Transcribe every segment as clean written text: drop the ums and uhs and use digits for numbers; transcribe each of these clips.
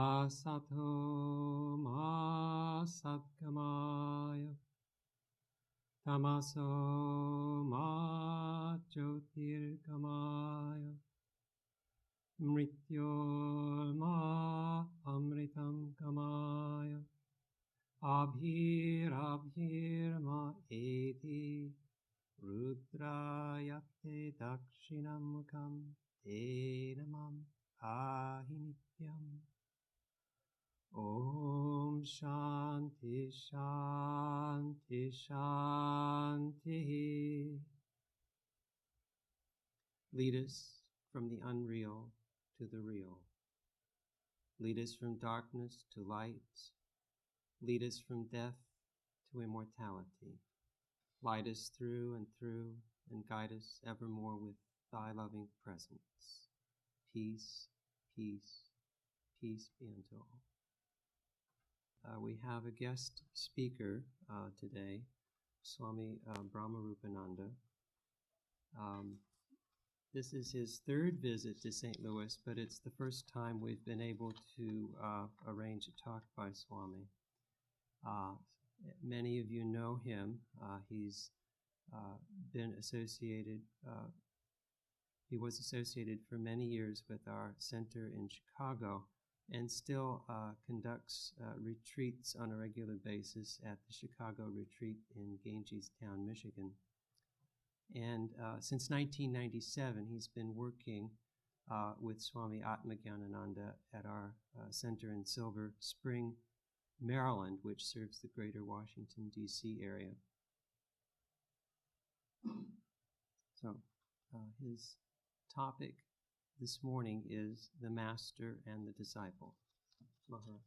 Asato ma satgamaya tamaso ma jyotirgamaya mrityorma amritam gamaya abhirabhirma eti rudrayate dakshinamukam te namam ahinityam. Om Shanti Shanti Shanti. Lead us from the unreal to the real. Lead us from darkness to light. Lead us from death to immortality. Light us through and guide us evermore with thy loving presence. Peace, peace, peace be unto all. We have a guest speaker today, Swami Brahmarupananda. This is his third visit to St. Louis, but it's the first time we've been able to arrange a talk by Swami. Many of you know him. He's been associated, he was associated for many years with our center in Chicago, and still conducts retreats on a regular basis at the Chicago retreat in Gangestown, Michigan. And since 1997, he's been working with Swami Atmagyanananda at our center in Silver Spring, Maryland, which serves the greater Washington, D.C. area. So his topic this morning is the Master and the Disciple. Maharaj.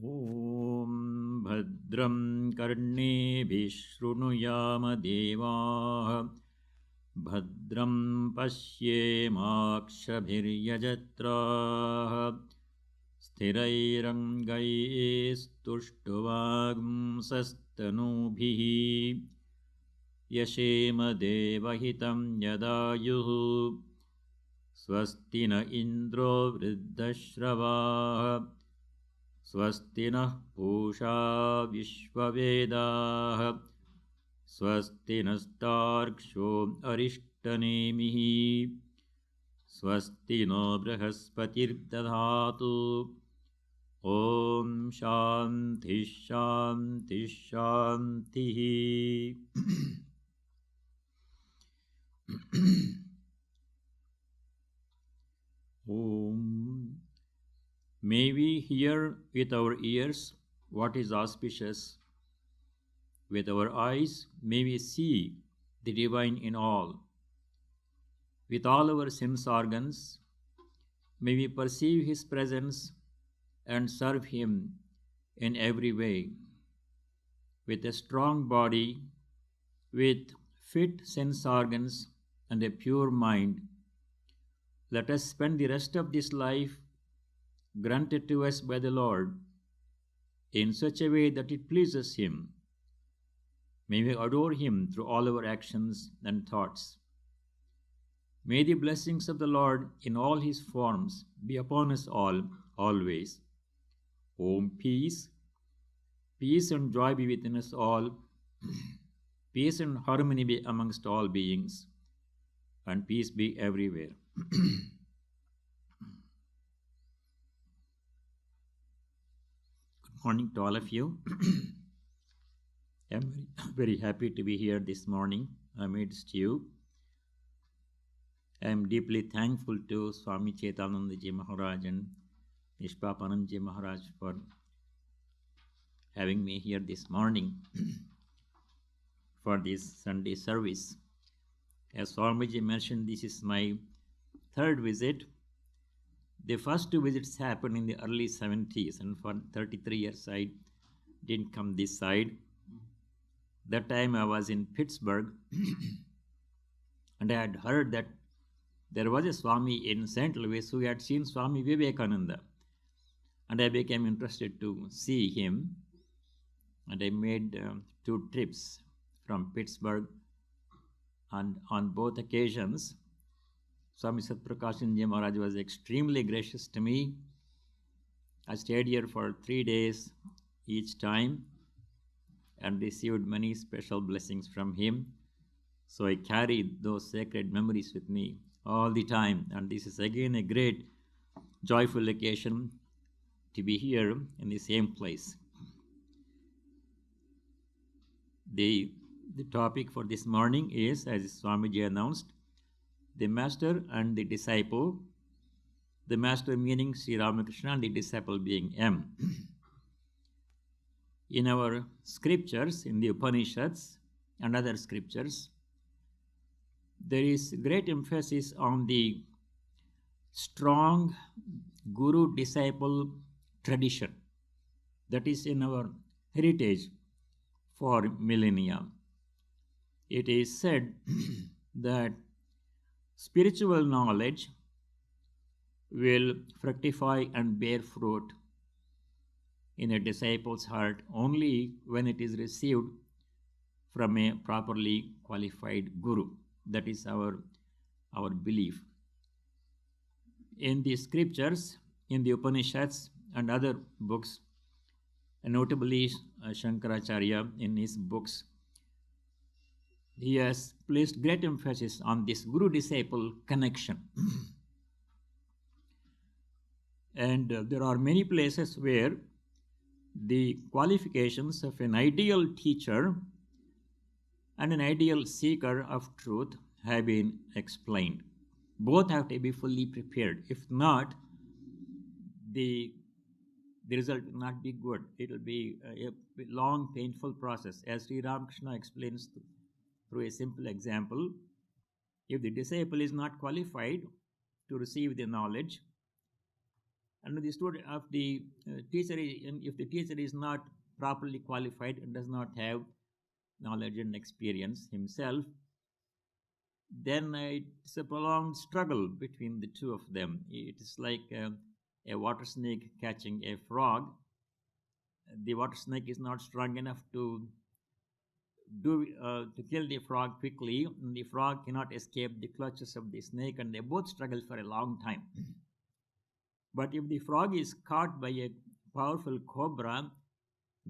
Om Bhadram Karnebhi Shrunuyama Devah Bhadram Pashyemakshabhiryajatrah Sthirairangaistushtuvagamsastanubhihi Yashema Devahitam Yadayuhu Swasti na Indro Vriddhashravah Swasti nः Pusha Vishvavedah Swasti nastarksho Arishtanemihi Swasti no Brahaspatir Dadhatu Om Shanti Shanti Shanti. Om. May we hear with our ears what is auspicious. With our eyes may we see the divine in all. With all our sense organs may we perceive His presence and serve Him in every way. With a strong body, with fit sense organs and a pure mind, let us spend the rest of this life granted to us by the Lord in such a way that it pleases Him. May we adore Him through all our actions and thoughts. May the blessings of the Lord in all His forms be upon us all, always. Om peace, peace and joy be within us all, peace and harmony be amongst all beings, and peace be everywhere. Good morning to all of you. I am very happy to be here this morning amidst you. I am deeply thankful to Swami Chaitanandaji Maharaj and Nishpapanandji Maharaj for having me here this morning for this Sunday service. As Swamiji mentioned, this is my third visit. The first two visits happened in the early 70s, and for 33 years I didn't come this side. That time I was in Pittsburgh and I had heard that there was a Swami in St. Louis who had seen Swami Vivekananda, and I became interested to see him, and I made 2 trips from Pittsburgh, and on both occasions Swami Satprakashanji Maharaj was extremely gracious to me. I stayed here for 3 days each time and received many special blessings from him. So I carry those sacred memories with me all the time. And this is again a great joyful occasion to be here in the same place. The topic for this morning is, as Swamiji announced, the master and the disciple. The master meaning Sri Ramakrishna and the disciple being M. In our scriptures, in the Upanishads and other scriptures, there is great emphasis on the strong guru-disciple tradition that is in our heritage for millennia. It is said that spiritual knowledge will fructify and bear fruit in a disciple's heart only when it is received from a properly qualified guru. That is our belief. In the scriptures, in the Upanishads and other books, and notably Shankaracharya in his books, he has placed great emphasis on this guru-disciple connection. And there are many places where the qualifications of an ideal teacher and an ideal seeker of truth have been explained. Both have to be fully prepared. If not, the result will not be good. It will be a long, painful process. As Sri Ramakrishna explains through a simple example, if the disciple is not qualified to receive the knowledge, and the student of the teacher, if the teacher is not properly qualified and does not have knowledge and experience himself, then it's a prolonged struggle between the two of them. It is like a water snake catching a frog. The water snake is not strong enough to kill the frog quickly, and the frog cannot escape the clutches of the snake, and they both struggle for a long time. But if the frog is caught by a powerful cobra,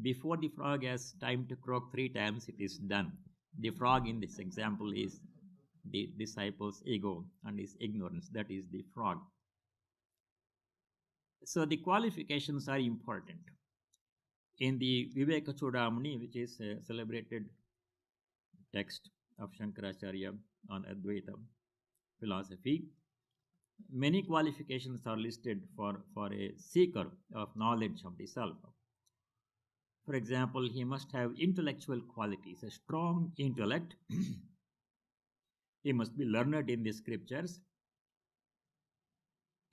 before the frog has time to croak 3 times, it is done. The frog in this example is the disciple's ego and his ignorance. That is the frog. So the qualifications are important. In the Viveka Chudamani, which is a celebrated text of Shankaracharya on Advaita philosophy, many qualifications are listed for a seeker of knowledge of the self. For example, he must have intellectual qualities, a strong intellect. He must be learned in the scriptures,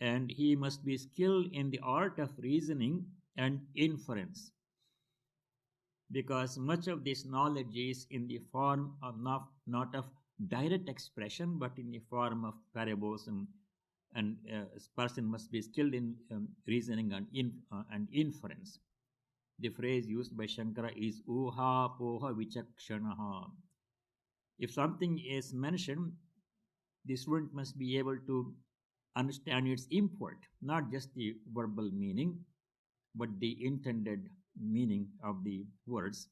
and he must be skilled in the art of reasoning and inference, because much of this knowledge is in the form of not of direct expression, but in the form of parables, and a person must be skilled in reasoning and inference. The phrase used by Shankara is uha poha vichakshanaha. If something is mentioned, the student must be able to understand its import, not just the verbal meaning, but the intended meaning of the words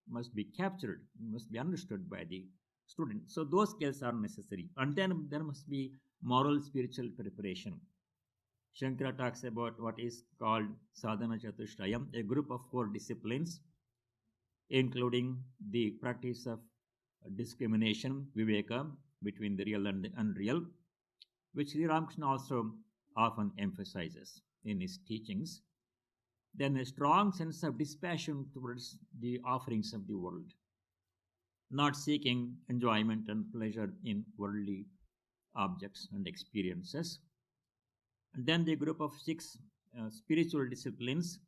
must be captured, must be understood by the student. So those skills are necessary. And then there must be moral spiritual preparation. Shankara talks about what is called sadhana chatushrayam, a group of 4 disciplines, including the practice of discrimination, viveka, between the real and the unreal, which Sri Ramakrishna also often emphasizes in his teachings. Then a strong sense of dispassion towards the offerings of the world, not seeking enjoyment and pleasure in worldly objects and experiences. And then the group of 6 spiritual disciplines,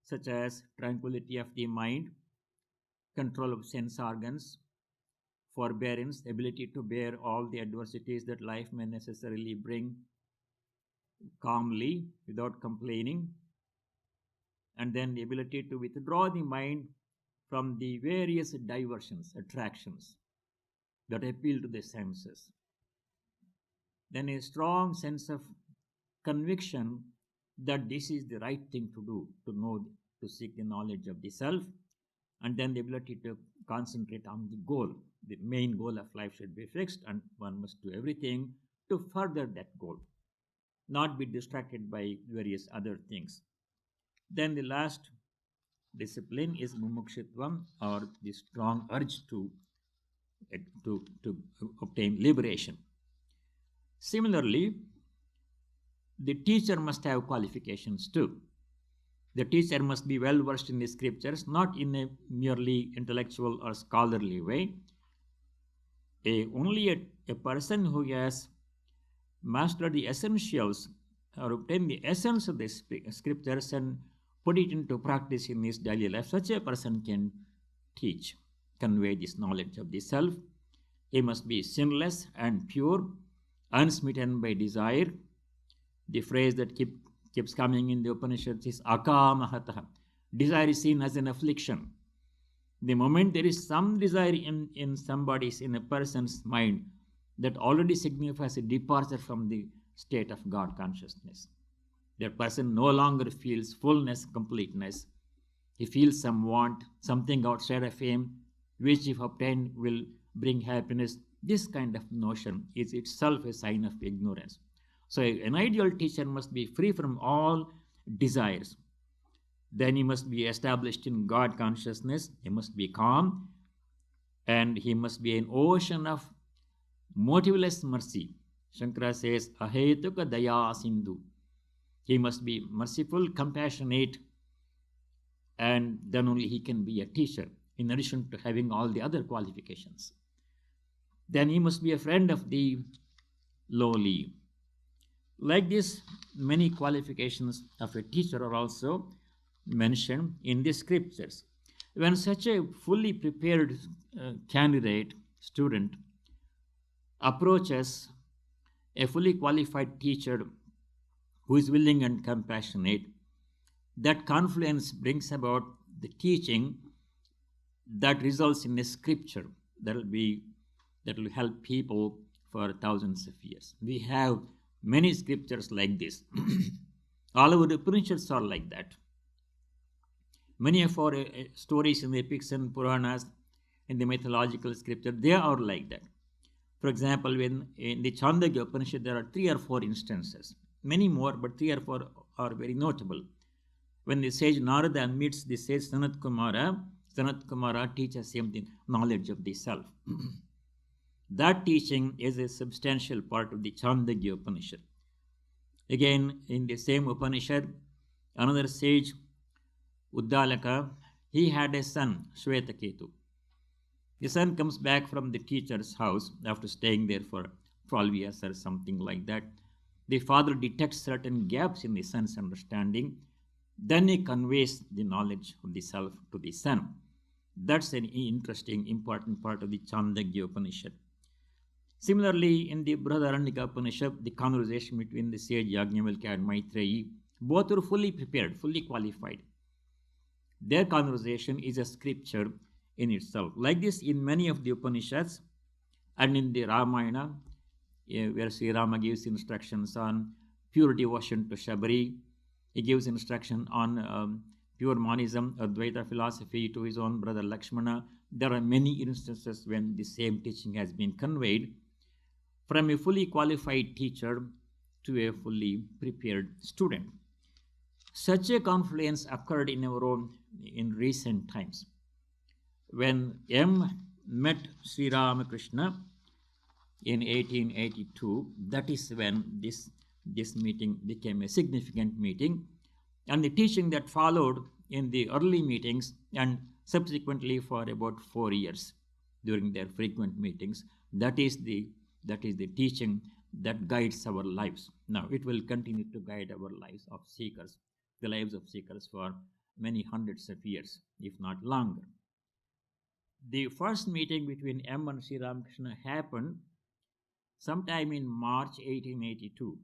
such as tranquility of the mind, control of sense organs, forbearance, ability to bear all the adversities that life may necessarily bring calmly without complaining, and then the ability to withdraw the mind from the various diversions, attractions that appeal to the senses. then a strong sense of conviction that this is the right thing to do, to know, to seek the knowledge of the self, and then the ability to concentrate on the goal. The main goal of life should be fixed, and one must do everything to further that goal, not be distracted by various other things. Then the last discipline is mumukshitvam, or the strong urge to obtain liberation. Similarly, the teacher must have qualifications too. The teacher must be well versed in the scriptures, not in a merely intellectual or scholarly way. Only a person who has mastered the essentials or obtained the essence of the scriptures and put it into practice in his daily life, such a person can teach, convey this knowledge of the self. He must be sinless and pure, unsmitten by desire. The phrase that keeps coming in the Upanishads is akamahataha. Desire is seen as an affliction. The moment there is some desire in a person's mind, that already signifies a departure from the state of God consciousness. That person no longer feels fullness, completeness. He feels some want, something outside of him, which if obtained will bring happiness. This kind of notion is itself a sign of ignorance. So an ideal teacher must be free from all desires. Then he must be established in God consciousness. He must be calm, and he must be an ocean of motiveless mercy. Shankara says, ahetuka daya sindhu. He must be merciful, compassionate, and then only he can be a teacher, in addition to having all the other qualifications. Then he must be a friend of the lowly. Like this, many qualifications of a teacher are also mentioned in the scriptures. When such a fully prepared candidate, student, approaches a fully qualified teacher who is willing and compassionate, that confluence brings about the teaching that results in a scripture that will help people for thousands of years. We have many scriptures like this. All our Upanishads are like that. Many of our stories in the epics and Puranas, in the mythological scripture, they are like that. For example, when in the Chandogya Upanishad, there are 3 or 4 instances. Many more, but 3 or 4 are very notable. When the sage Narada meets the sage Sanat Kumara teaches him the knowledge of the self. That teaching is a substantial part of the Chandogya Upanishad. Again, in the same Upanishad, another sage, Uddalaka, he had a son, Shvetaketu. The son comes back from the teacher's house after staying there for 12 years or something like that. The father detects certain gaps in the son's understanding. Then he conveys the knowledge of the self to the son. That's an interesting, important part of the Chandogya Upanishad. Similarly, in the Brihadaranyaka Upanishad, the conversation between the sage Yajnavalkya and Maitreyi, both were fully prepared, fully qualified. Their conversation is a scripture in itself. Like this, in many of the Upanishads and in the Ramayana, where Sri Rama gives instructions on pure devotion to Shabari, he gives instruction on pure monism, Advaita philosophy to his own brother Lakshmana. There are many instances when the same teaching has been conveyed from a fully qualified teacher to a fully prepared student. Such a confluence occurred in recent times. When M met Sri Ramakrishna in 1882, that is when this meeting became a significant meeting, and the teaching that followed in the early meetings and subsequently for about 4 years during their frequent meetings, that is the teaching that guides our lives. Now it will continue to guide our lives of seekers, the lives of seekers for many hundreds of years, if not longer. The first meeting between M and Sri Ramakrishna happened sometime in March 1882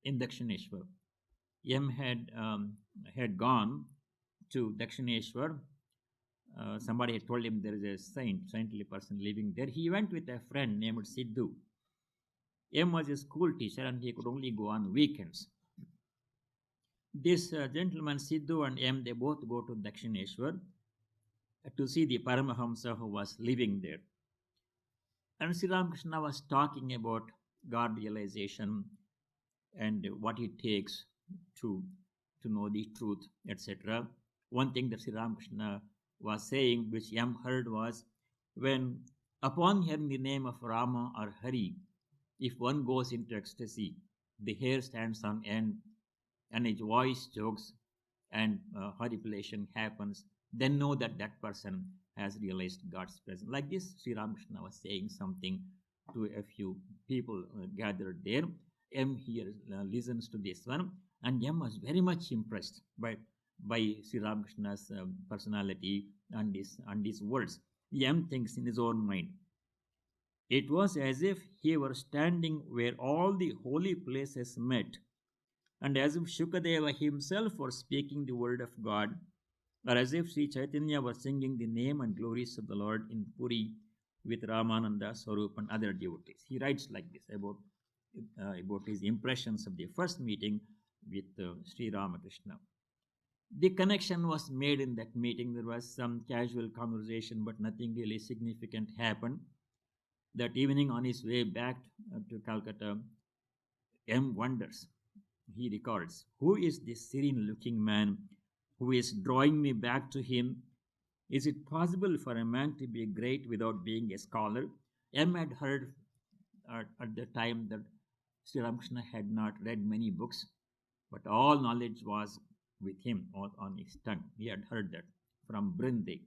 in Dakshineshwar. M had gone to Dakshineshwar. Somebody had told him there is a saintly person living there. He went with a friend named Siddhu. M was a school teacher and he could only go on weekends. This gentleman Sidhu and M, they both go to Dakshineshwar to see the Paramahamsa who was living there. And Sri Ramakrishna was talking about God realization and what it takes to, to know the truth, etc. One thing that Sri Ramakrishna was saying, which M heard, was when upon hearing the name of Rama or Hari, if one goes into ecstasy, the hair stands on end and his voice chokes and horripilation happens, then know that that person has realized God's presence. Like this, Sri Ramakrishna was saying something to a few people gathered there. M here listens to this one, and M was very much impressed by Sri Ramakrishna's personality and his words. M thinks in his own mind, it was as if he were standing where all the holy places met, and as if Shukadeva himself were speaking the word of God, or as if Sri Chaitanya was singing the name and glories of the Lord in Puri with Ramananda, Swarup, and other devotees. He writes like this about his impressions of the first meeting with Sri Ramakrishna. The connection was made in that meeting. There was some casual conversation, but nothing really significant happened. That evening, on his way back to Calcutta, M wonders. He records, who is this serene looking man who is drawing me back to him? Is it possible for a man to be great without being a scholar? M had heard at the time that Sri Ramakrishna had not read many books, but all knowledge was with him on his tongue. He had heard that from Brinde.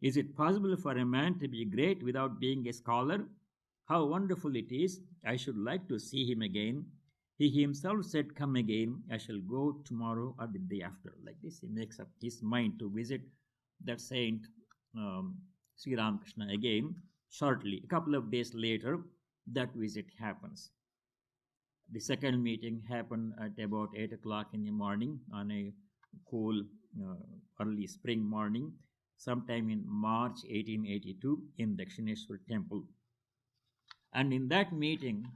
Is it possible for a man to be great without being a scholar? How wonderful it is. I should like to see him again. He himself said, come again. I shall go tomorrow or the day after. Like this, he makes up his mind to visit that saint Sri Ramakrishna again shortly. A couple of days later, that visit happens. The second meeting happened at about 8 o'clock in the morning on a cool early spring morning, sometime in March 1882 in Dakshineshwar temple. And in that meeting,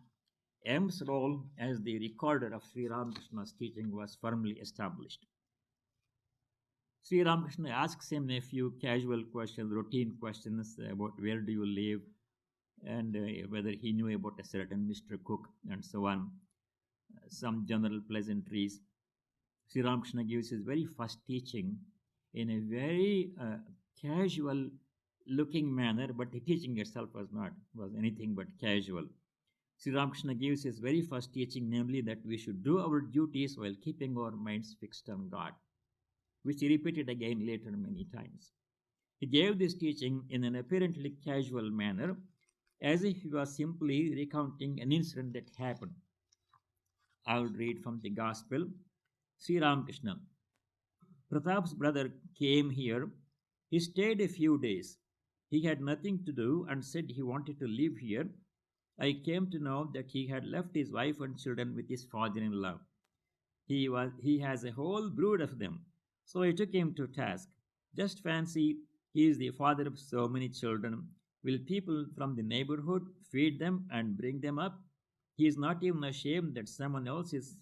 M's role as the recorder of Sri Ramakrishna's teaching was firmly established. Sri Ramakrishna asks him a few casual questions, routine questions about where do you live, and whether he knew about a certain Mr. Cook, and so on. Some general pleasantries. Sri Ramakrishna gives his very first teaching in a very casual looking manner, but the teaching itself was anything but casual. Sri Ramakrishna gives his very first teaching, namely that we should do our duties while keeping our minds fixed on God, which he repeated again later many times. He gave this teaching in an apparently casual manner, as if he was simply recounting an incident that happened. I will read from the Gospel. Sri Ramakrishna. Pratap's brother came here. He stayed a few days. He had nothing to do and said he wanted to live here. I came to know that he had left his wife and children with his father-in-law. He has a whole brood of them. So I took him to task. Just fancy, he is the father of so many children. Will people from the neighborhood feed them and bring them up? He is not even ashamed that someone else is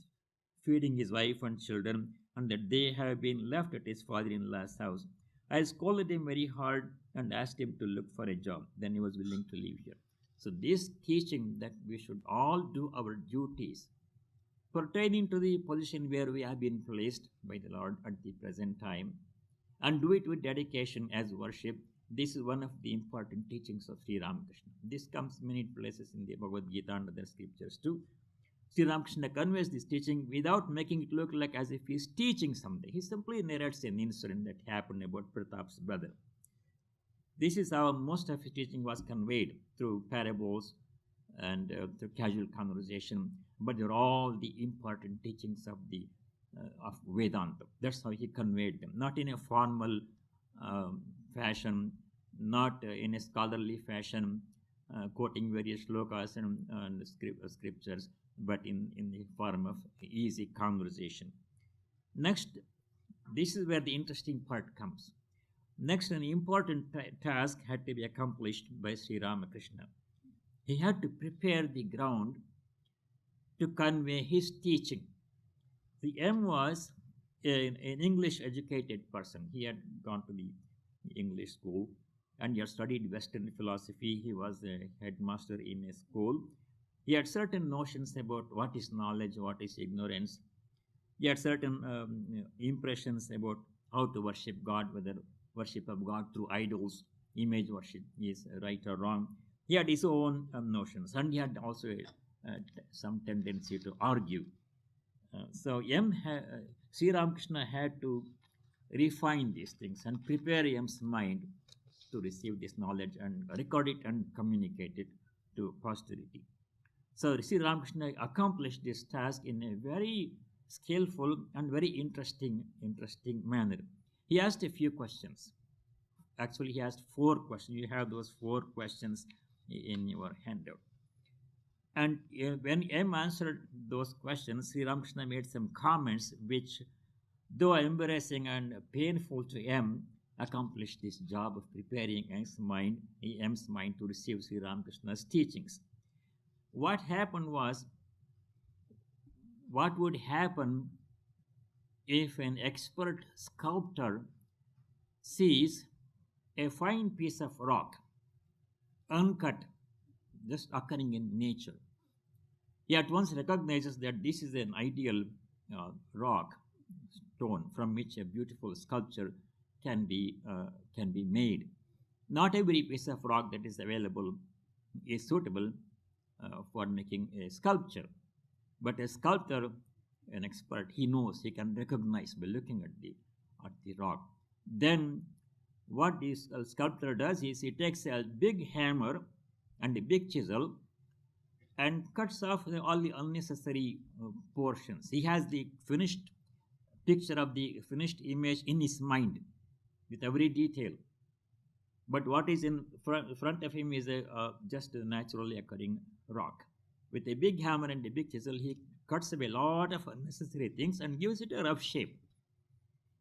feeding his wife and children and that they have been left at his father-in-law's house. I scolded him very hard and asked him to look for a job. Then he was willing to live here. So this teaching that we should all do our duties pertaining to the position where we have been placed by the Lord at the present time, and do it with dedication as worship. This is one of the important teachings of Sri Ramakrishna. This comes many places in the Bhagavad Gita and other scriptures too. Sri Ramakrishna conveys this teaching without making it look like as if he is teaching something. He simply narrates an incident that happened about Pratap's brother. This is how most of his teaching was conveyed, through parables and through casual conversation. But they're all the important teachings of Vedanta. That's how he conveyed them, not in a formal fashion, not in a scholarly fashion, quoting various shlokas and scriptures, but in the form of easy conversation. Next, this is where the interesting part comes. Next, an important task had to be accomplished by Sri Ramakrishna. He had to prepare the ground to convey his teaching. The M was an English educated person. He had gone to the English school and he had studied Western philosophy. He was a headmaster in a school. He had certain notions about what is knowledge, what is ignorance. He had certain impressions about how to worship God, whether worship of God through idols, image worship is right or wrong. He had his own notions, and he had also some tendency to argue. So Sri Ramakrishna had to refine these things and prepare M's mind to receive this knowledge and record it and communicate it to posterity. So Sri Ramakrishna accomplished this task in a very skillful and very interesting manner. He asked a few questions. Actually, he asked 4 questions. You have those 4 questions in your handout. And when M answered those questions, Sri Ramakrishna made some comments which, though embarrassing and painful to M, accomplished this job of preparing M's mind to receive Sri Ramakrishna's teachings. What happened was, what would happen if an expert sculptor sees a fine piece of rock, uncut, just occurring in nature. He at once recognizes that this is an ideal rock, stone, from which a beautiful sculpture can be made. Not every piece of rock that is available is suitable for making a sculpture, but a sculptor, an expert, he knows, he can recognize by looking at the rock. Then what this sculptor does is he takes a big hammer and a big chisel and cuts off all the unnecessary portions. He has the finished picture of the finished image in his mind with every detail. But what is in front of him is just a naturally occurring rock. With a big hammer and a big chisel, he cuts away a lot of unnecessary things and gives it a rough shape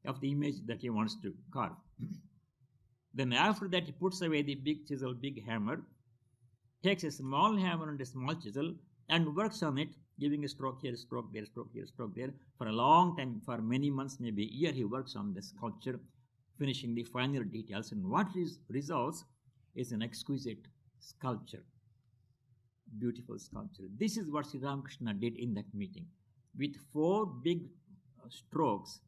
of the image that he wants to carve. Then after that, he puts away the big chisel, big hammer, takes a small hammer and a small chisel and works on it, giving a stroke here, stroke there, stroke here, stroke there. For a long time, for many months, maybe a year, he works on the sculpture, finishing the finer details. And what results is an exquisite sculpture, beautiful sculpture. This is what Sri Ramakrishna did in that meeting. With 4 big strokes,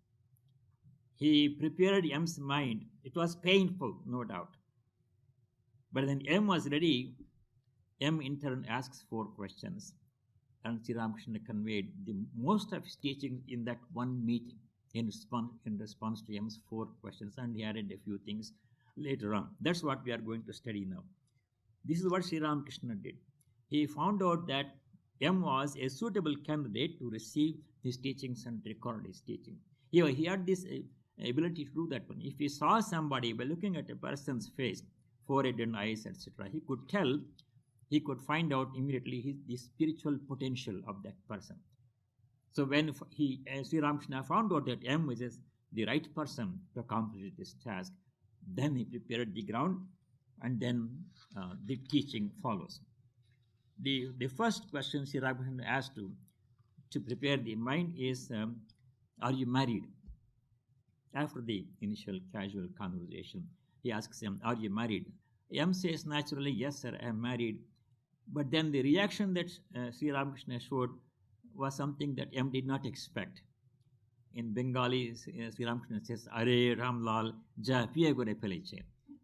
he prepared M's mind. It was painful, no doubt. But then M was ready. M in turn asks 4 questions. And Sri Ramakrishna conveyed the most of his teaching in that one meeting in response to M's 4 questions. And he added a few things later on. That's what we are going to study now. This is what Sri Ramakrishna did. He found out that M was a suitable candidate to receive his teachings and record his teaching. He had this ability to do that one. If he saw somebody by looking at a person's face, forehead and eyes, etc., he could find out immediately the spiritual potential of that person. So when Sri Ramakrishna found out that M was the right person to accomplish this task, then he prepared the ground, and then the teaching follows. The first question Sri Ramakrishna asked to prepare the mind is, are you married? After the initial casual conversation, he asks him, are you married? M says naturally, yes sir, I am married. But then the reaction that Sri Ramakrishna showed was something that M did not expect. In Bengali, Sri Ramakrishna says, Are Ramlal, ja piye gore peleche.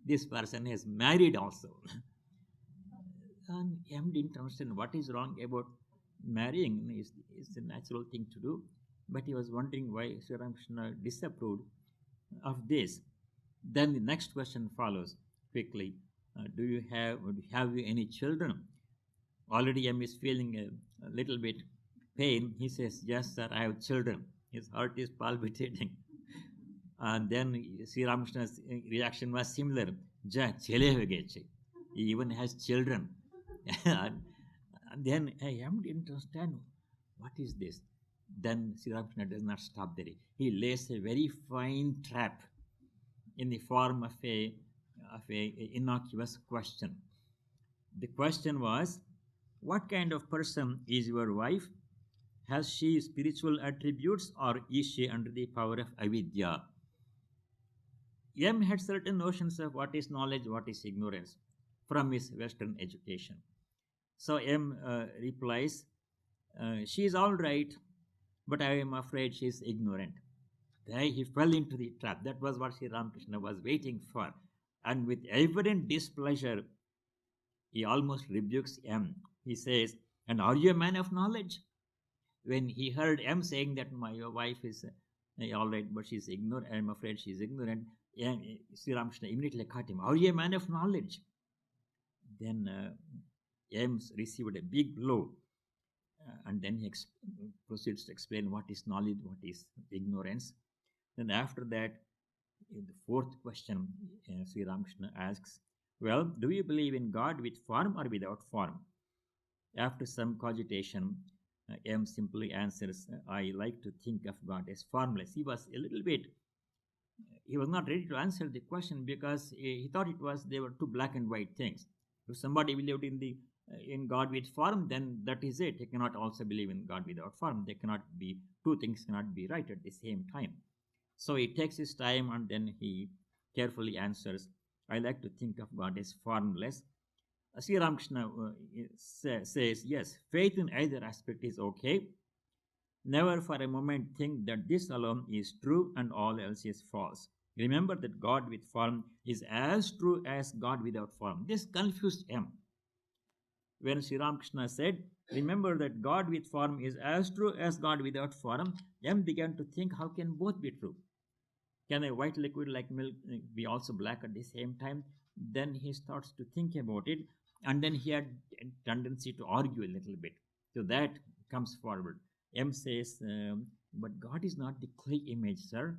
This person has married also. And M didn't understand what is wrong about marrying. It's a natural thing to do. But he was wondering why Sri Ramakrishna disapproved of this. Then the next question follows quickly. Do you have any children? Already M is feeling a little bit pain. He says, yes sir, I have children. His heart is palpitating. And then Sri Ramakrishna's reaction was similar. Ja chele ho gaye. He even has children. And then M didn't understand what is this. Then Sri Ramakrishna does not stop there. He lays a very fine trap in the form of a innocuous question. The question was, what kind of person is your wife Has she spiritual attributes or is she under the power of avidya? M had certain notions of what is knowledge, what is ignorance from his Western education. So M replies, she is all right, but I am afraid she is ignorant. There he fell into the trap. That was what Sri Ramakrishna was waiting for. And with evident displeasure, he almost rebukes M. He says, and are you a man of knowledge? When he heard M saying that my wife is all right, but she's ignorant, I'm afraid she's ignorant, Sri Ramakrishna immediately cut him. Are you a man of knowledge? Then M received a big blow. And then he proceeds to explain what is knowledge, what is ignorance. Then after that, in the fourth question, Sri Ramakrishna asks, well, do you believe in God with form or without form? After some cogitation, M simply answers, I like to think of God as formless. He was a little bit, he was not ready to answer the question because he thought they were two black and white things. If somebody believed in God with form, then that is it. He cannot also believe in God without form. Two things cannot be right at the same time. So he takes his time and then he carefully answers, I like to think of God as formless. Sri Ramakrishna says, yes, faith in either aspect is okay. Never for a moment think that this alone is true and all else is false. Remember that God with form is as true as God without form. This confused him. When Sri Ramakrishna said, remember that God with form is as true as God without form, M began to think, how can both be true? Can a white liquid like milk be also black at the same time? Then he starts to think about it, and then he had a tendency to argue a little bit. So that comes forward. M says, but God is not the clay image, sir.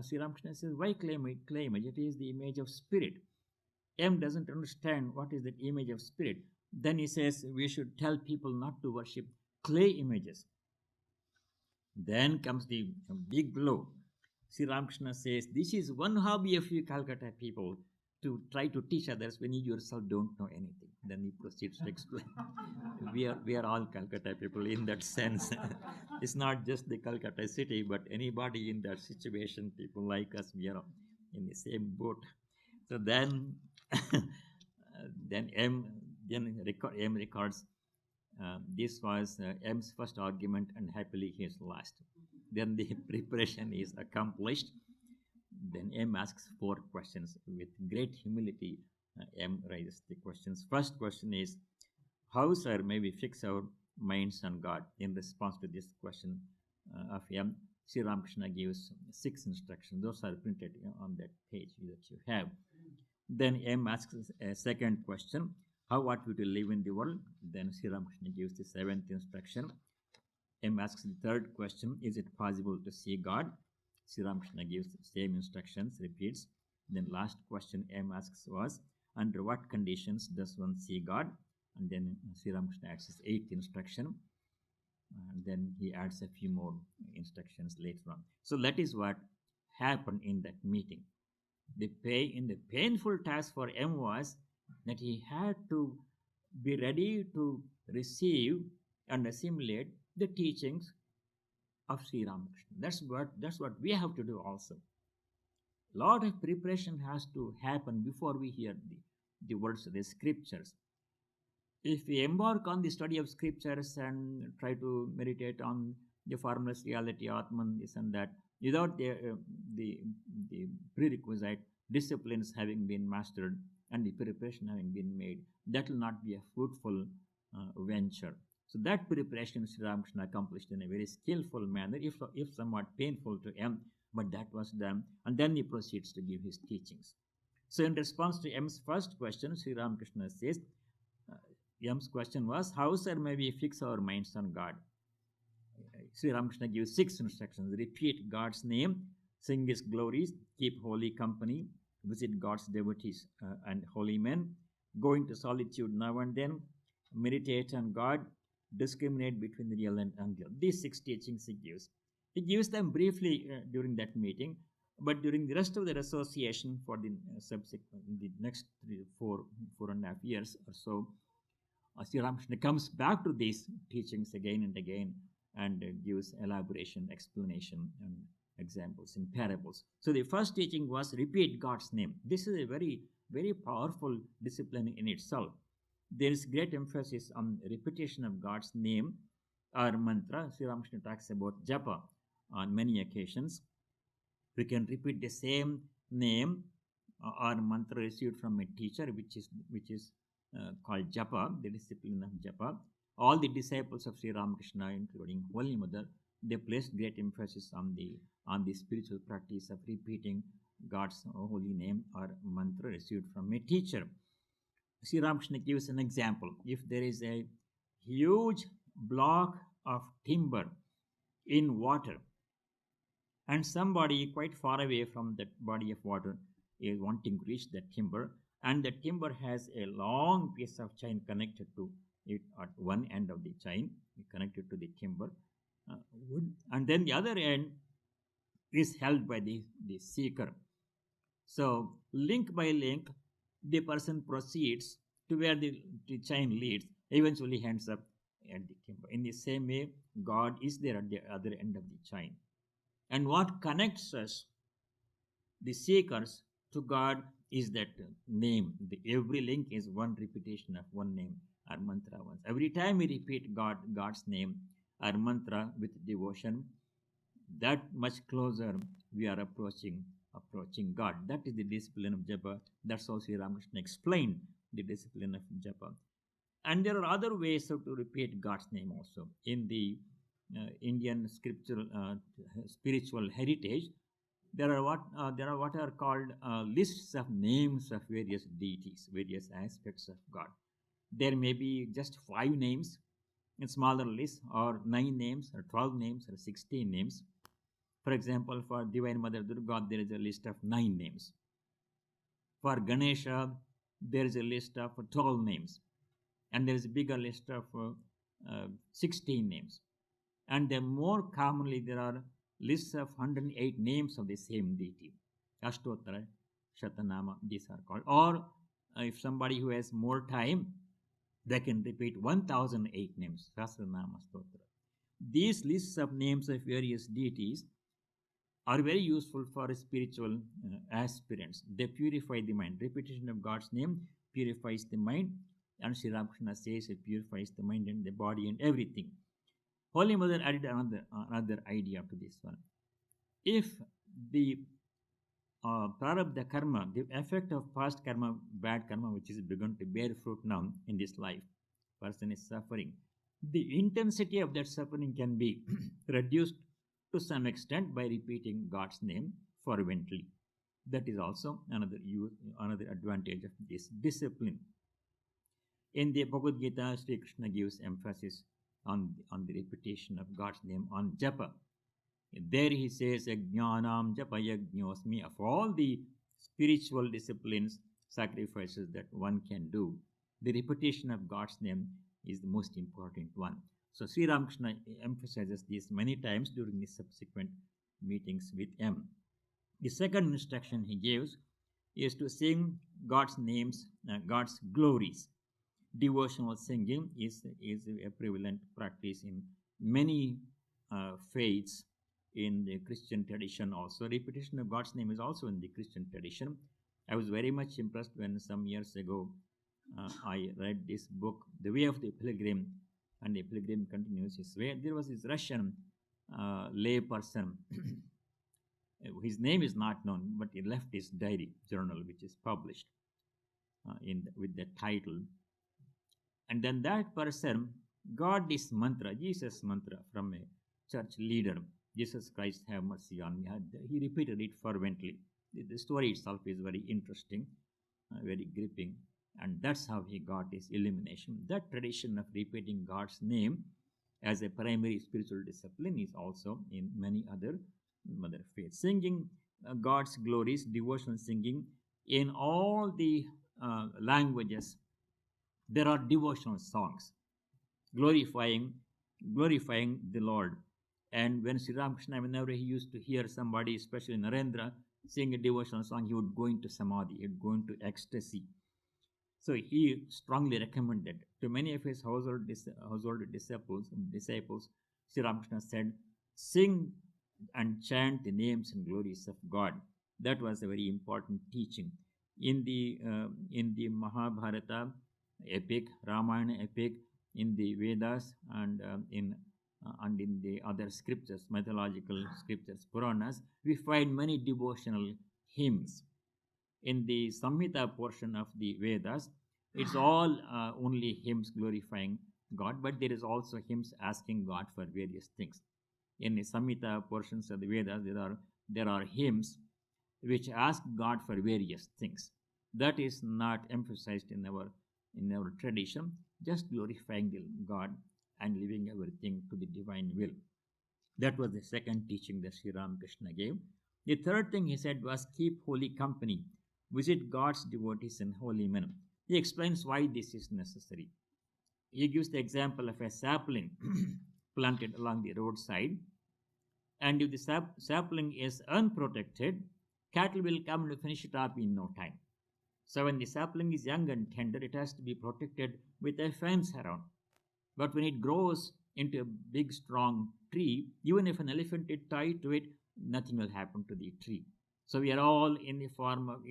Sri Ramakrishna says, why clay image? It is the image of spirit. M doesn't understand what is that image of spirit. Then he says, we should tell people not to worship clay images. Then comes the big blow. Sri Ramakrishna says, this is one hobby of you Calcutta people, to try to teach others when you yourself don't know anything. Then he proceeds to explain. we are all Calcutta people in that sense. It's not just the Calcutta city, but anybody in that situation, people like us, we are in the same boat. So then, M records, this was M's first argument, and happily he is last. Then the preparation is accomplished. Then M asks 4 questions. With great humility, M raises the questions. First question is, how, sir, may we fix our minds on God? In response to this question of M, Sri Ramakrishna gives 6 instructions. Those are printed on that page that you have. Then M asks a second question, how ought we to live in the world? Then Sri Ramakrishna gives the 7th instruction. M asks the third question, is it possible to see God? Sri Ramakrishna gives the same instructions, repeats. Then last question M asks was, under what conditions does one see God? And then Sri Ramakrishna adds his 8th instruction. And then he adds a few more instructions later on. So that is what happened in that meeting. The painful task for M was that he had to be ready to receive and assimilate the teachings of Sri Ramakrishna. That's what we have to do also. A lot of preparation has to happen before we hear the words of the scriptures. If we embark on the study of scriptures and try to meditate on the formless reality, Atman, this and that, without the prerequisite disciplines having been mastered and the preparation having been made, that will not be a fruitful venture. So that preparation Sri Ramakrishna accomplished in a very skillful manner, if somewhat painful to M, but that was done. And then he proceeds to give his teachings. So in response to M's first question, Sri Ramakrishna says, M's question was, how, sir, may we fix our minds on God? Sri Ramakrishna gives 6 instructions. Repeat God's name, sing his glories, keep holy company, visit God's devotees and holy men, go into solitude now and then, meditate on God, discriminate between real and unreal. These 6 teachings he gives. He gives them briefly during that meeting, but during the rest of their association for the next 4.5 years or so, Sri Ramakrishna comes back to these teachings again and again and gives elaboration, explanation, and examples in parables. So the first teaching was repeat God's name. This is a very, very powerful discipline in itself. There is great emphasis on repetition of God's name or mantra. Sri Ramakrishna talks about japa on many occasions. We can repeat the same name or mantra received from a teacher, which is called japa, the discipline of japa. All the disciples of Sri Ramakrishna, including Holy Mother, they placed great emphasis on the spiritual practice of repeating God's holy name or mantra received from a teacher. Sri Ramakrishna gives an example. If there is a huge block of timber in water, and somebody quite far away from that body of water is wanting to reach that timber, and the timber has a long piece of chain connected to it at one end of the chain, connected to the timber wood, and then the other end is held by the seeker. So, link by link, the person proceeds to where the chain leads, eventually ends up at the timber. In the same way, God is there at the other end of the chain. And what connects us, the seekers, to God is that name. Every link is one repetition of one name or mantra once. Every time we repeat God's name or mantra with devotion, that much closer we are approaching God. That is the discipline of japa. That's how Sri Ramakrishna explained the discipline of japa. And there are other ways to repeat God's name also. In the Indian scriptural spiritual heritage, there are what are called lists of names of various deities, various aspects of God. There may be just 5 names in smaller lists, or 9 names, or 12 names, or 16 names. For example, for Divine Mother Durga, there is a list of 9 names. For Ganesha, there is a list of 12 names. And there is a bigger list of 16 names. And then more commonly, there are lists of 108 names of the same deity. Ashtottara, Shatanama, these are called. Or if somebody who has more time, they can repeat 1008 names, Sahasranama Stotra. These lists of names of various deities are very useful for spiritual aspirants. They purify the mind. Repetition of God's name purifies the mind. And Sri Ramakrishna says it purifies the mind and the body and everything. Holy Mother added another idea to this one. If the prarabdha karma, the effect of past karma, bad karma, which is begun to bear fruit now in this life, person is suffering, the intensity of that suffering can be reduced to some extent by repeating God's name fervently. That is also another advantage of this discipline. In the Bhagavad Gita, Sri Krishna gives emphasis on the repetition of God's name, on japa. There he says, Jnanam japa yajñosmi. Of all the spiritual disciplines, sacrifices that one can do, the repetition of God's name is the most important one. So Sri Ramakrishna emphasizes this many times during the subsequent meetings with him. The second instruction he gives is to sing God's names, God's glories. Devotional singing is a prevalent practice in many faiths in the Christian tradition also. Repetition of God's name is also in the Christian tradition. I was very much impressed when some years ago I read this book, The Way of the Pilgrim, and the pilgrim continues his way. There was this Russian lay person. His name is not known, but he left his diary journal, which is published with the title. And then that person got this mantra, Jesus mantra, from a church leader. Jesus Christ, have mercy on me. He repeated it fervently. The story itself is very interesting, very gripping. And that's how he got his illumination. That tradition of repeating God's name as a primary spiritual discipline is also in many other faiths. Singing God's glories, devotional singing in all the languages. There are devotional songs glorifying the Lord. And when Sri Ramakrishna, whenever he used to hear somebody, especially Narendra, sing a devotional song, he would go into samadhi, he would go into ecstasy. So he strongly recommended to many of his household disciples. Sri Ramakrishna said, "Sing and chant the names and glories of God." That was a very important teaching in the Mahabharata epic, Ramayana epic, in the Vedas, and in the other scriptures, mythological scriptures, Puranas. We find many devotional hymns. In the Samhita portion of the Vedas, it's all only hymns glorifying God, but there is also hymns asking God for various things. In the Samhita portions of the Vedas, there are hymns which ask God for various things. That is not emphasized in our tradition, just glorifying the God and leaving everything to the divine will. That was the second teaching that Sri Ramakrishna gave. The third thing he said was keep holy company, visit God's devotees and holy men. He explains why this is necessary. He gives the example of a sapling planted along the roadside, and if the sapling is unprotected, cattle will come and finish it up in no time. So when the sapling is young and tender, it has to be protected with a fence around. But when it grows into a big, strong tree, even if an elephant is tied to it, nothing will happen to the tree. So we are all in the form of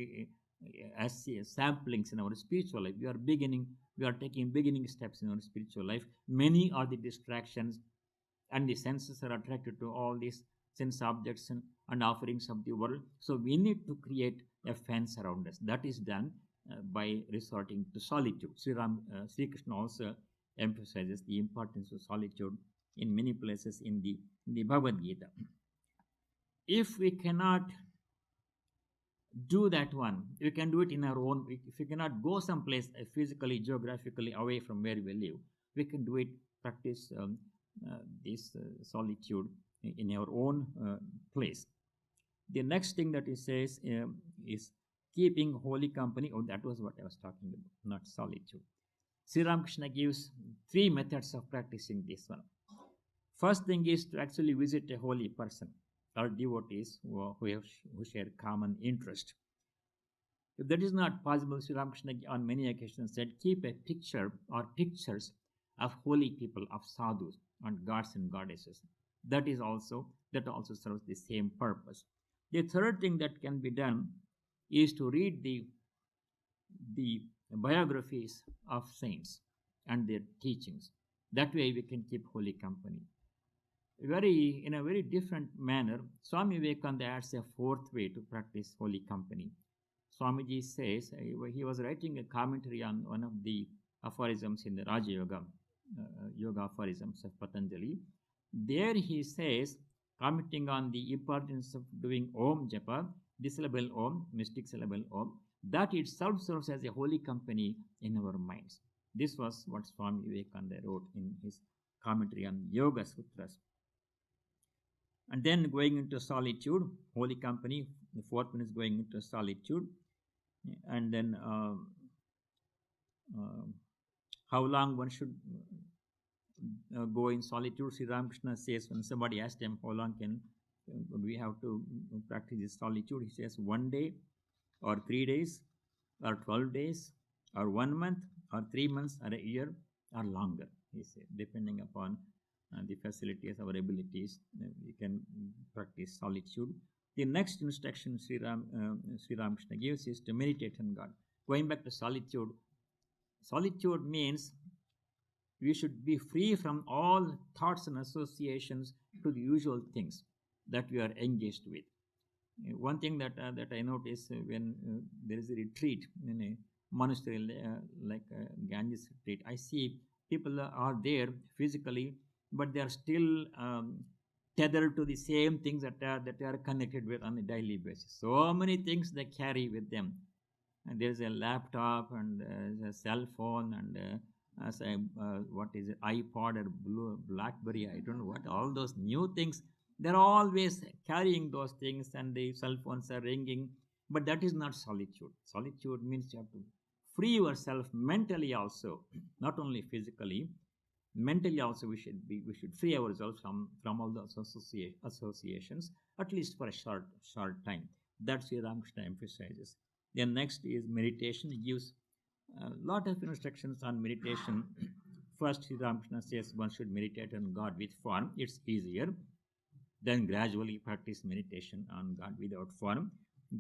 as samplings in our spiritual life. We are taking beginning steps in our spiritual life. Many are the distractions, and the senses are attracted to all these sense objects and offerings of the world. So we need to create a fence around us. That is done by resorting to solitude. Sri Krishna also emphasizes the importance of solitude in many places in the Bhagavad Gita. If we cannot do that one, we can do it in our own. If we cannot go someplace physically, geographically away from where we live, we can do it, practice this solitude in our own place. The next thing that he says is keeping holy company. Oh, that was what I was talking about, not solitude. Sri Ramakrishna gives 3 methods of practicing this one. First thing is to actually visit a holy person or devotees who share common interest. If that is not possible, Sri Ramakrishna on many occasions said, keep a picture or pictures of holy people, of sadhus and gods and goddesses. That also serves the same purpose. The third thing that can be done is to read the biographies of saints and their teachings. That way we can keep holy company. In a very different manner, Swami Vivekananda adds a fourth way to practice holy company. Swamiji says, he was writing a commentary on one of the aphorisms in the Raja Yoga, Yoga aphorisms of Patanjali. There he says, commenting on the importance of doing Om Japa, the syllable Om, mystic syllable Om, that itself serves as a holy company in our minds. This was what Swami Vivekananda wrote in his commentary on Yoga Sutras. And then going into solitude, holy company. The fourth one is going into solitude. And then how long one should go in solitude. Sri Ramakrishna says, when somebody asked him how long can we have to practice this solitude, he says 1 day or 3 days or 12 days or 1 month or 3 months or a year or longer, he said, depending upon the facilities, our abilities, we can practice solitude. The next instruction Sri Ramakrishna gives is to meditate on God. Going back to solitude, solitude means we should be free from all thoughts and associations to the usual things that we are engaged with. One thing that I notice when there is a retreat in a monastery like Ganges retreat, I see people are there physically, but they are still tethered to the same things that they are connected with on a daily basis. So many things they carry with them. And there's a laptop and a cell phone and what is it, iPod or BlackBerry, I don't know what, all those new things. They're always carrying those things and the cell phones are ringing. But that is not solitude. Solitude means you have to free yourself mentally also, not only physically. Mentally also we should free ourselves from all those associations, at least for a short time. That's where Ramakrishna emphasizes. Then next is meditation. He gives A lot of instructions on meditation. First, Sri Ramakrishna says one should meditate on God with form. It's easier. Then gradually practice meditation on God without form.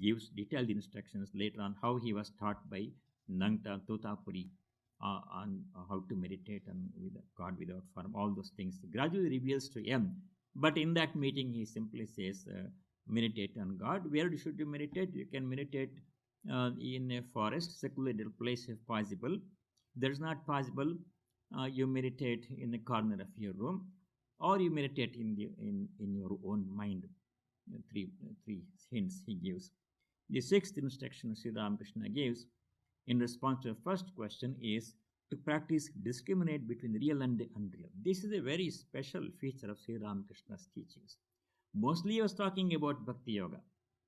Gives detailed instructions later on how he was taught by Nangta Totapuri on how to meditate on with God without form. All those things gradually reveals to him. But in that meeting, he simply says, meditate on God. Where should you meditate? You can meditate in a forest, secluded place if possible. That's not possible. You meditate in the corner of your room, or you meditate in your own mind. Three hints he gives. The sixth instruction Sri Ramakrishna gives in response to the first question is to practice discriminate between real and the unreal. This is a very special feature of Sri Ramakrishna's teachings. Mostly he was talking about Bhakti Yoga,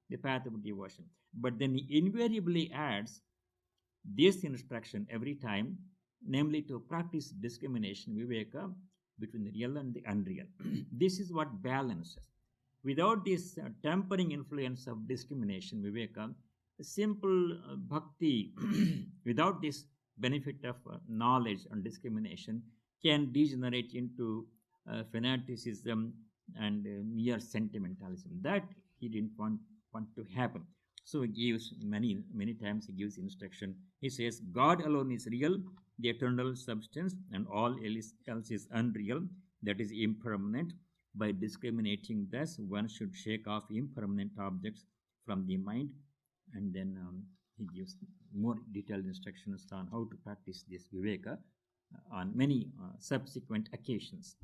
the path of devotion. But then he invariably adds this instruction every time, namely to practice discrimination, viveka, between the real and the unreal. This is what balances. Without this tempering influence of discrimination, viveka, simple bhakti, without this benefit of knowledge and discrimination, can degenerate into fanaticism and mere sentimentalism. That he didn't want to happen. So he gives many times he gives instruction. He says, God alone is real, the eternal substance, and all else is unreal, that is impermanent. By discriminating thus, one should shake off impermanent objects from the mind. And then he gives more detailed instructions on how to practice this viveka on many subsequent occasions.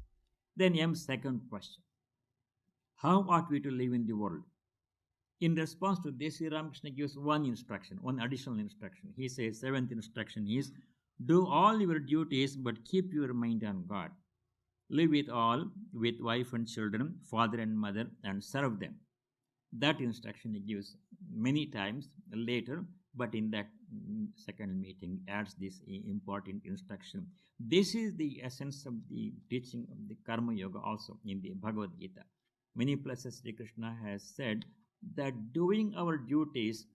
Then M's second question: how ought we to live in the world? In response to this, Sri Ramakrishna gives one instruction, one additional instruction. He says, seventh instruction is, do all your duties, but keep your mind on God. Live with all, with wife and children, father and mother, and serve them. That instruction he gives many times later, but in that second meeting adds this important instruction. This is the essence of the teaching of the Karma Yoga also in the Bhagavad Gita. Many places Sri Krishna has said that doing our duties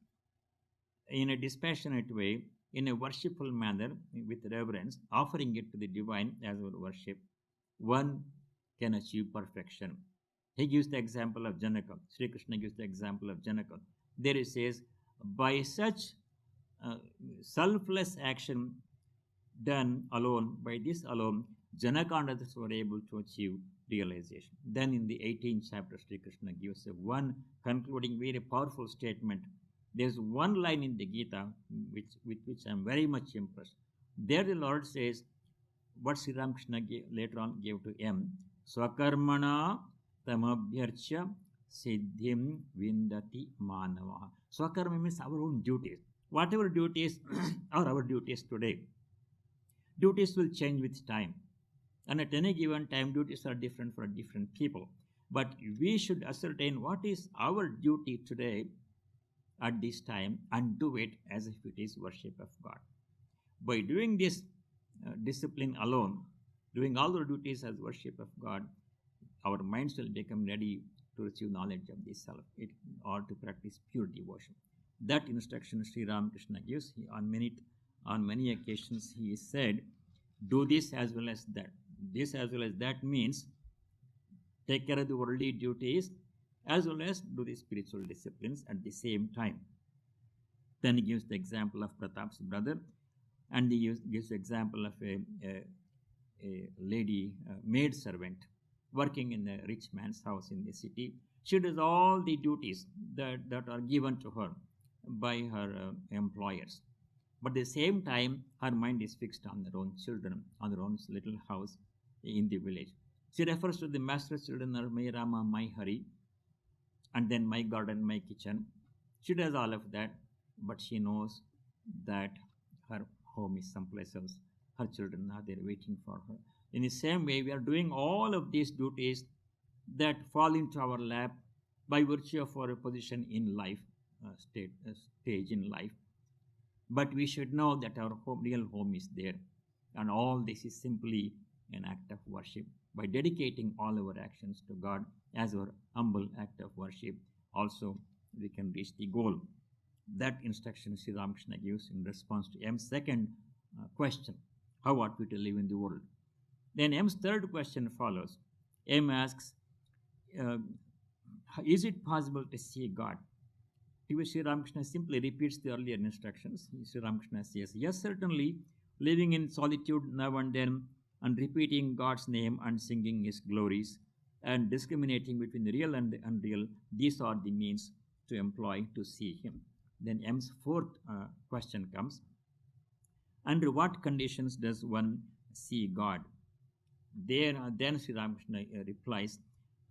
in a dispassionate way, in a worshipful manner, with reverence, offering it to the divine as our worship, one can achieve perfection. He gives the example of Janaka. Sri Krishna gives the example of Janaka. There he says, by such selfless action done alone, by this alone, Janaka and others were able to achieve realization. Then in the 18th chapter, Sri Krishna gives one concluding very powerful statement. There's one line in the Gita with which I'm very much impressed. There the Lord says, what Sri Ramakrishna later on gave to him, Swakarmana tamabhyarcha siddhim vindati manava. Swakarma means our own duties. Whatever duties are our duties today, duties will change with time. And at any given time, duties are different for different people. But we should ascertain what is our duty today at this time and do it as if it is worship of God. By doing this discipline alone, doing all our duties as worship of God, our minds will become ready to receive knowledge of the self or to practice pure devotion. That instruction Sri Ramakrishna gives. On many occasions he said, do this as well as that. This as well as that means take care of the worldly duties as well as do the spiritual disciplines at the same time. Then he gives the example of Pratap's brother, and he gives the example of a lady, maid servant, working in a rich man's house in the city. She does all the duties that are given to her by her employers. But at the same time, her mind is fixed on her own children, on her own little house in the village. She refers to the master's children are my Rama, my Hari, and then my garden, my kitchen. She does all of that, but she knows that her home is someplace else. Her children are there waiting for her. In the same way, we are doing all of these duties that fall into our lap by virtue of our position in life, stage in life. But we should know that our real home is there. And all this is simply an act of worship. By dedicating all our actions to God as our humble act of worship, also we can reach the goal. That instruction Sri Ramakrishna gives in response to M's second question, how ought we to live in the world? Then M's third question follows. M asks, uh, is it possible to see God? Sri Ramakrishna simply repeats the earlier instructions. Sri Ramakrishna says, yes, certainly, living in solitude now and then, and repeating God's name and singing His glories, and discriminating between the real and the unreal, these are the means to employ to see Him. Then M's fourth question comes, under what conditions does one see God? Then Sri Ramakrishna replies,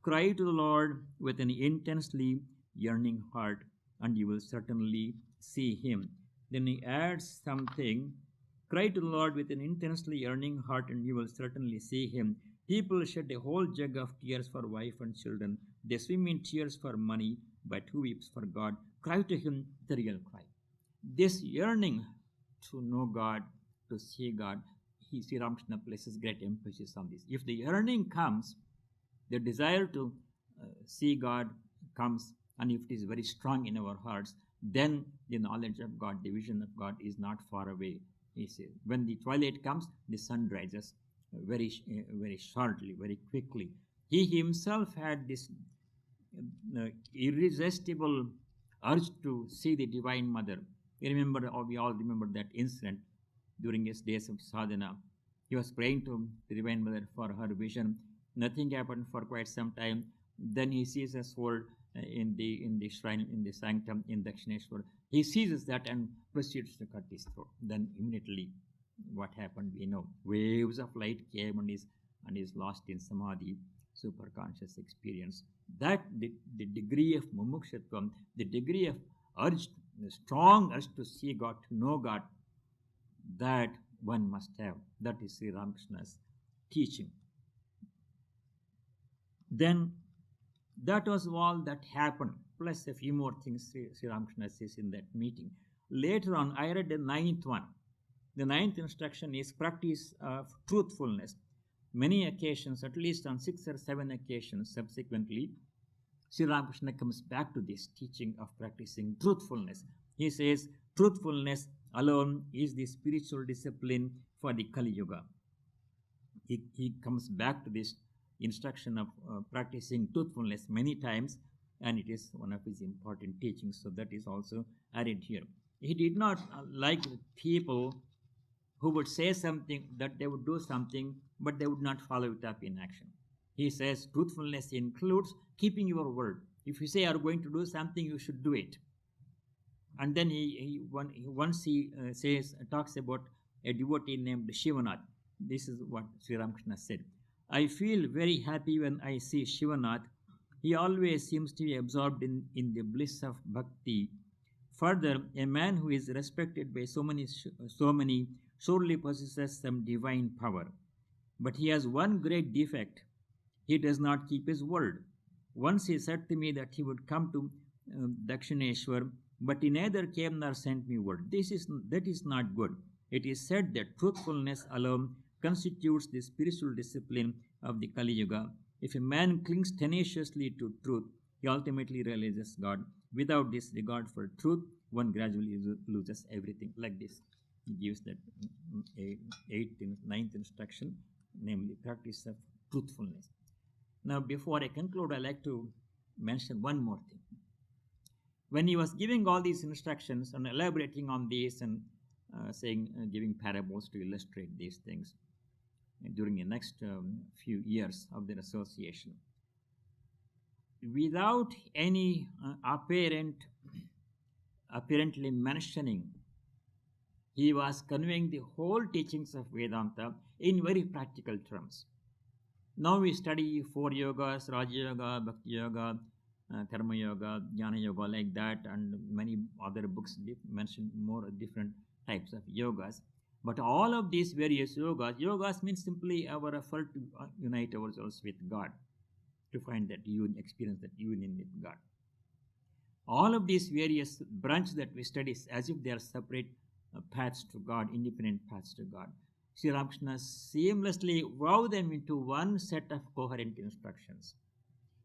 cry to the Lord with an intensely yearning heart, and you will certainly see Him. Then he adds something, cry to the Lord with an intensely yearning heart, and you will certainly see Him. People shed a whole jug of tears for wife and children. They swim in tears for money, but who weeps for God? Cry to Him the real cry. This yearning to know God, to see God, Sri Ramakrishna places great emphasis on this. If the yearning comes, the desire to see God comes, and if it is very strong in our hearts, then the knowledge of God, the vision of God is not far away. He says, when the twilight comes, the sun rises very shortly, very quickly. He himself had this irresistible urge to see the Divine Mother. We all remember that incident during his days of sadhana. He was praying to the Divine Mother for her vision. Nothing happened for quite some time. Then he sees a sword in the shrine, in the sanctum in Dakshineshwar. He seizes that and proceeds to cut his throat. Then immediately, what happened? We know. Waves of light came and is lost in samadhi, superconscious experience. That the degree of mumukshatvam, the degree of urge, the strong urge to see God, to know God, that one must have. That is Sri Ramakrishna's teaching. Then that was all that happened, plus a few more things Sri Ramakrishna says in that meeting. Later on, I read the ninth one. The ninth instruction is practice of truthfulness. Many occasions, at least on 6 or 7 occasions subsequently, Sri Ramakrishna comes back to this teaching of practicing truthfulness. He says, truthfulness alone is the spiritual discipline for the Kali Yuga. He comes back to this instruction of practicing truthfulness many times, and it is one of his important teachings, so that is also added here. He did not like people who would say something, that they would do something, but they would not follow it up in action. He says truthfulness includes keeping your word. If you say you are going to do something, you should do it. And then he talks about a devotee named Shivanath. This is what Sri Ramakrishna said. I feel very happy when I see Shivanath. He always seems to be absorbed in the bliss of bhakti. Further, a man who is respected by so many surely possesses some divine power. But he has one great defect. He does not keep his word. Once he said to me that he would come to Dakshineshwar, but he neither came nor sent me word. That is not good. It is said that truthfulness alone constitutes the spiritual discipline of the Kali Yuga. If a man clings tenaciously to truth, he ultimately realizes God. Without this regard for truth, one gradually loses everything. Like this, he gives that 8th and 9th instruction, namely practice of truthfulness. Now, before I conclude, I'd like to mention one more thing. When he was giving all these instructions and elaborating on these and giving parables to illustrate these things during the next few years of their association, without any apparently mentioning, he was conveying the whole teachings of Vedanta in very practical terms. Now we study 4 yogas, Raja Yoga, Bhakti Yoga, Karma Yoga, Jnana Yoga, like that, and many other books mention more different types of yogas. But all of these various yogas means simply our effort to unite ourselves with God, to find that union, experience that union with God. All of these various branches that we study as if they are separate paths to God, independent paths to God. Sri Ramakrishna seamlessly wove them into one set of coherent instructions,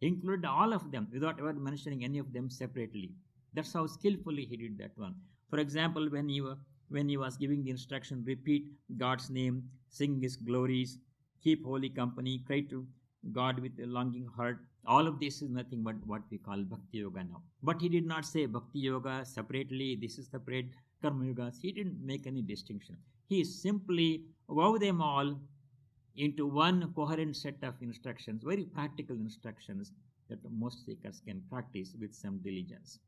included all of them without ever mentioning any of them separately. That's how skillfully he did that one. For example, when he was giving the instruction, repeat God's name, sing His glories, keep holy company, cry to God with a longing heart. All of this is nothing but what we call Bhakti Yoga now. But he did not say Bhakti Yoga separately, this is separate, Karma Yoga. He didn't make any distinction. He simply wove them all into one coherent set of instructions, very practical instructions that most seekers can practice with some diligence.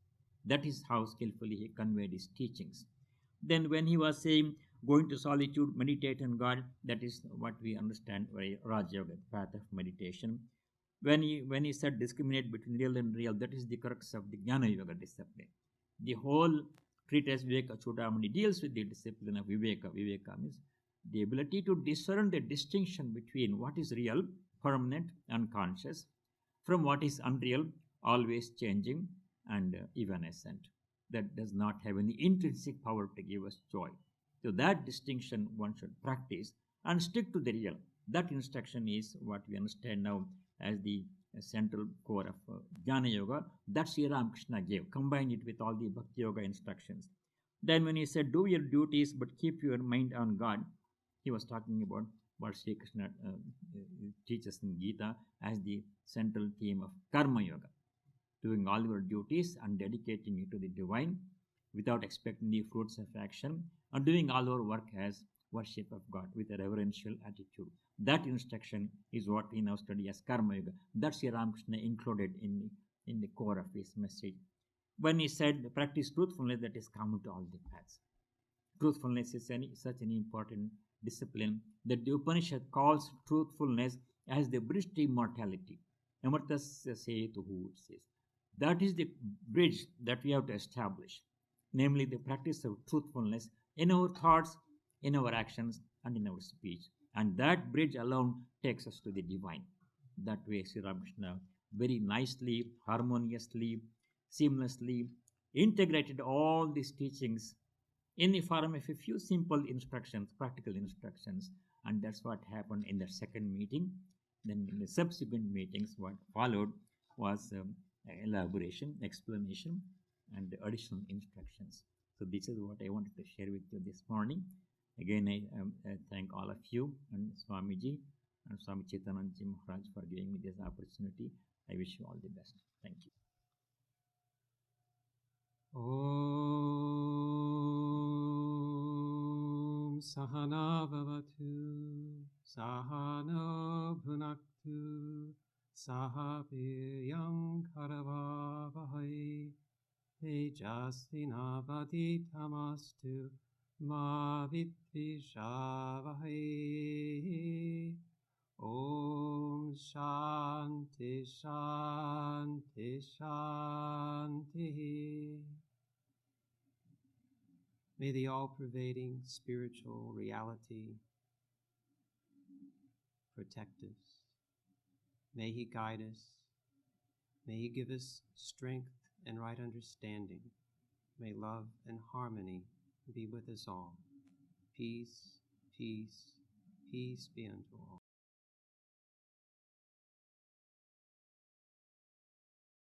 That is how skillfully he conveyed his teachings. Then, when he was saying, go into solitude, meditate on God, that is what we understand by Raja Yoga, the path of meditation. When he said discriminate between real and real, that is the crux of the Jnana Yoga discipline. The whole treatise Viveka Chudamani deals with the discipline of Viveka. Viveka means the ability to discern the distinction between what is real, permanent, unconscious, from what is unreal, always changing, and evanescent, that does not have any intrinsic power to give us joy. So, that distinction one should practice and stick to the real. That instruction is what we understand now as the central core of Jnana Yoga. That Sri Ramakrishna gave. Combine it with all the Bhakti Yoga instructions. Then, when he said, do your duties but keep your mind on God, he was talking about what Sri Krishna teaches in Gita as the central theme of Karma Yoga. Doing all your duties and dedicating it to the divine without expecting the fruits of action, and doing all our work as worship of God with a reverential attitude. That instruction is what we now study as Karma Yoga. That's Sri Ramakrishna included in the core of his message. When he said, practice truthfulness, that is common to all the paths. Truthfulness is such an important discipline that the Upanishad calls truthfulness as the bridge to immortality. Amartasya setu, it says. That is the bridge that we have to establish, namely the practice of truthfulness in our thoughts, in our actions, and in our speech. And that bridge alone takes us to the divine. That way, Sri Ramakrishna very nicely, harmoniously, seamlessly integrated all these teachings in the form of a few simple instructions, practical instructions. And that's what happened in the second meeting. Then in the subsequent meetings, what followed was elaboration, explanation, and additional instructions. So this is what I wanted to share with you this morning. Again, I thank all of you and Swamiji and Swami Chaitananji Maharaj for giving me this opportunity. I wish you all the best. Thank you. Om Sahana Bhavatu Sahano Bhunaktu Sahabhyam Karavavahai Tejasvinavaditamastu Ma Vidvishavahai. Om Shanti Shanti Shanti. May the all-pervading spiritual reality protect us. May He guide us. May He give us strength and right understanding. May love and harmony be with us all. Peace, peace, peace be unto all.